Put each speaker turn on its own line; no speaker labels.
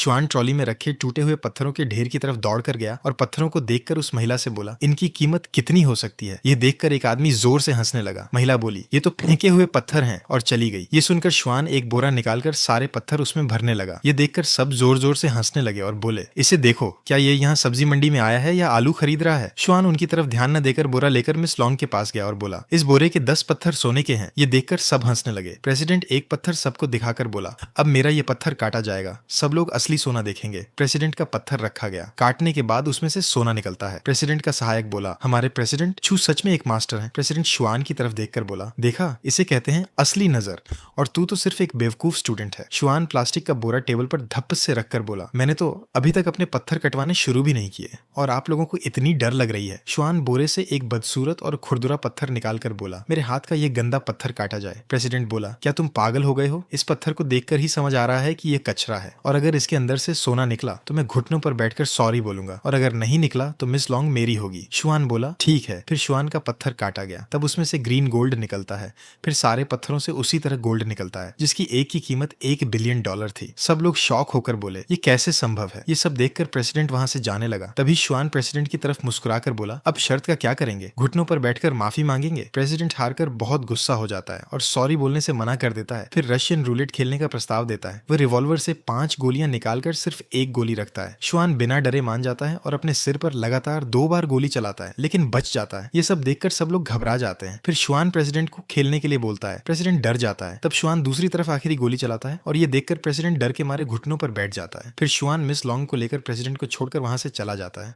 श्वान ट्रॉली में रखे टूटे हुए पत्थरों के ढेर की तरफ दौड़कर गया और पत्थरों को देखकर उस महिला से बोला, इनकी कीमत कितनी हो सकती है? ये देखकर एक आदमी जोर से हंसने लगा। महिला बोली, ये तो फेंके हुए पत्थर हैं, और चली गई। ये सुनकर श्वान एक बोरा निकालकर सारे पत्थर उसमें भरने लगा। ये देखकर सब जोर जोर से हंसने लगे और बोले, इसे देखो, क्या ये यहाँ सब्जी मंडी में आया है या आलू खरीद रहा है? श्वान उनकी तरफ ध्यान न देकर बोरा लेकर मिस लॉन्ग के पास गया और बोला, इस बोरे के 10 पत्थर सोने के हैं। ये देखकर सब हंसने लगे। प्रेसिडेंट एक पत्थर सबको दिखाकर बोला, अब मेरा ये पत्थर काटा जाएगा, सब लोग असली सोना देखेंगे। प्रेसिडेंट का पत्थर रखा गया। काटने के बाद उसमें से सोना निकलता है। प्रेसिडेंट का सहायक बोला, हमारे प्रेसिडेंट छू सच में एक मास्टर है। प्रेसिडेंट श्वान की तरफ देखकर बोला, देखा, इसे कहते हैं असली नजर, और तू तो सिर्फ एक बेवकूफ स्टूडेंट है। श्वान प्लास्टिक का बोरा टेबल पर धप्प से रखकर बोला, मैंने तो अभी तक अपने पत्थर कटवाने शुरू भी नहीं किए, और आप लोगों को इतनी डर लग रही है। श्वान बोरे से एक बदसूरत और खुरदुरा पत्थर निकालकर बोला, मेरे हाथ का ये गंदा पत्थर काटा जाए। प्रेसिडेंट बोला, क्या तुम पागल हो गए हो? इस पत्थर को देखकर ही समझ आ रहा है कि ये कचरा है, और अगर इसके अंदर से सोना निकला तो मैं घुटनों पर बैठकर सॉरी बोलूंगा, और अगर नहीं निकला तो मिस लॉन्ग मेरी होगी। श्वान बोला, ठीक है। फिर श्वान का पत्थर काटा गया। तब उसमें से ग्रीन गोल्ड निकलता है। फिर सारे पत्थरों से उसी तरह गोल्ड निकलता है, जिसकी एक की कीमत $1 बिलियन थी। सब लोग शॉक होकर बोले, ये कैसे संभव है? ये सब देखकर प्रेसिडेंट वहां से जाने लगा। तभी श्वान प्रेसिडेंट की तरफ मुस्कुराकर बोला, अब शर्त का क्या करेंगे? घुटनों पर बैठकर माफी मांगेंगे? प्रेसिडेंट हारकर बहुत गुस्सा हो जाता है और सॉरी बोलने से मना कर देता है। फिर रशियन रूलेट खेलने का प्रस्ताव देता है। वह रिवॉल्वर से 5 गोलियां निकालकर सिर्फ एक गोली रखता है। श्वान बिना डरे मान जाता है और अपने सिर पर लगातार 2 बार गोली चलाता है, लेकिन बच जाता है। ये सब देखकर सब लोग घबरा जाते हैं। फिर श्वान प्रेसिडेंट को खेलने के लिए बोलता है। प्रेसिडेंट डर जाता है। तब श्वान दूसरी तरफ आखिरी गोली चलाता है, और ये देखकर प्रेसिडेंट डर के मारे घुटनों पर बैठ जाता है। फिर श्वान मिस लॉन्ग को लेकर प्रेसिडेंट को छोड़कर वहां से चला जाता है।